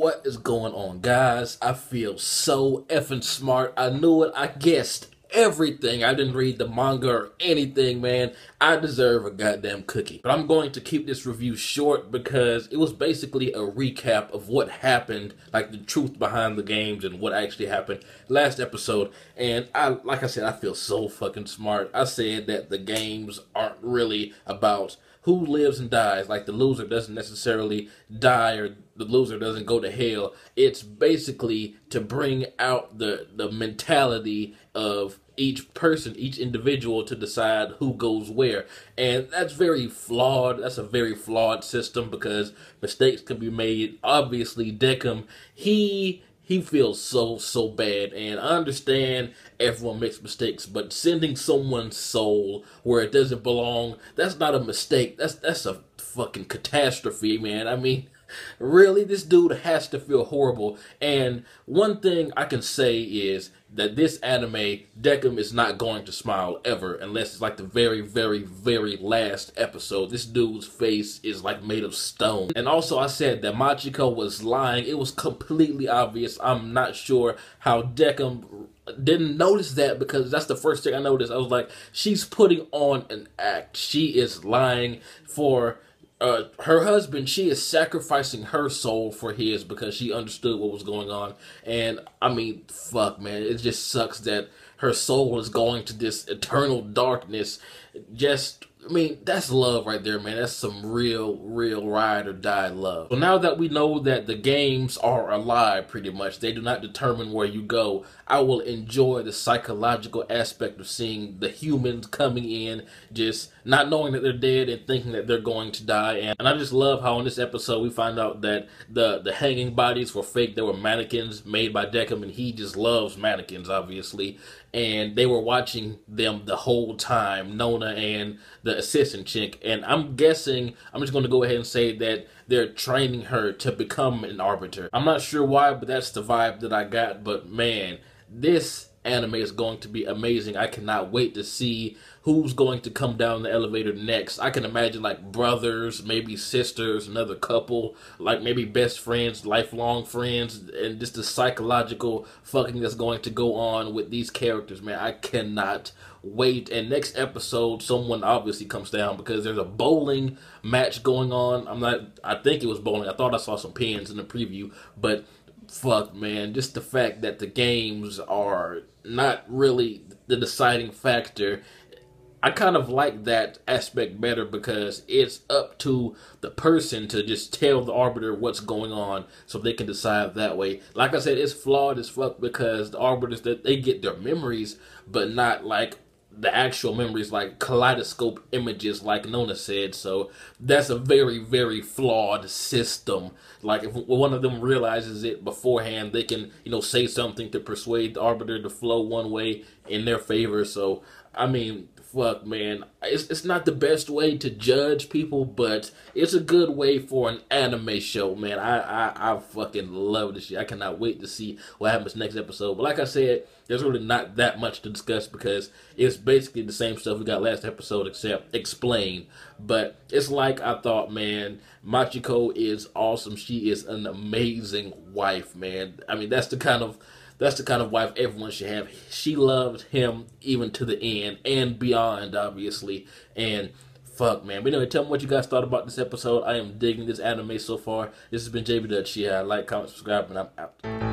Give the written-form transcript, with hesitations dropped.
What is going on, guys? I feel so effing smart. I knew it. I guessed everything. I didn't read the manga or anything, man. I deserve a goddamn cookie. But I'm going to keep this review short because it was basically a recap of what happened, like the truth behind the games and what actually happened last episode. And like I said, I feel so fucking smart. I said that the games aren't really about who lives and dies. Like, the loser doesn't necessarily die or the loser doesn't go to hell. It's basically to bring out the mentality of each person, each individual, to decide who goes where. And that's very flawed. That's a very flawed system because mistakes can be made. Obviously, Decim, he feels so bad, and I understand everyone makes mistakes, but sending someone's soul where it doesn't belong, that's not a mistake. That's a fucking catastrophe, man. I mean, really, this dude has to feel horrible. And one thing I can say is that this anime, Decim is not going to smile ever unless it's like the very last episode. This dude's face is like made of stone. And also, I said that Machiko was lying. It was completely obvious. I'm not sure how Decim didn't notice that, because that's the first thing I noticed. I was like, she's putting on an act. She is lying for her husband. She is sacrificing her soul for his because she understood what was going on. And I mean, fuck, man, it just sucks that her soul is going to this eternal darkness. I mean, that's love right there, man. That's some real ride or die love. So now that we know that the games are a lie, pretty much, they do not determine where you go, I will enjoy the psychological aspect of seeing the humans coming in, just not knowing that they're dead and thinking that they're going to die. And I just love how in this episode we find out that the hanging bodies were fake. They were mannequins made by Decim, and he just loves mannequins, obviously. And they were watching them the whole time, Nona and the assistant chick. And I'm guessing, I'm just going to go ahead and say that they're training her to become an arbiter. I'm not sure why, but that's the vibe that I got. But man, this anime is going to be amazing. I cannot wait to see who's going to come down the elevator next. I can imagine like brothers, maybe sisters, another couple, like maybe best friends, lifelong friends, and just the psychological fucking that's going to go on with these characters, man. I cannot wait. And next episode, someone obviously comes down because there's a bowling match going on. I think it was bowling. I thought I saw some pins in the preview, but fuck, man, just the fact that the games are not really the deciding factor, I kind of like that aspect better because it's up to the person to just tell the arbiter what's going on so they can decide that way. Like I said, it's flawed as fuck because the arbiters, that they get their memories, but not like the actual memories, like kaleidoscope images, like Nona said. So that's a very flawed system. Like, if one of them realizes it beforehand, they can, say something to persuade the arbiter to flow one way in their favor. So, I mean, fuck, man, it's not the best way to judge people, but it's a good way for an anime show, man. I fucking love this shit. I cannot wait to see what happens next episode. But like I said, there's really not that much to discuss because it's basically the same stuff we got last episode except explained. But it's like I thought, man, Machiko is awesome. She is an amazing wife, man. I mean, that's the kind of wife everyone should have. She loved him even to the end and beyond, obviously. And fuck, man. But anyway, tell me what you guys thought about this episode. I am digging this anime so far. This has been jbDAuchiha. Like, comment, subscribe, and I'm out.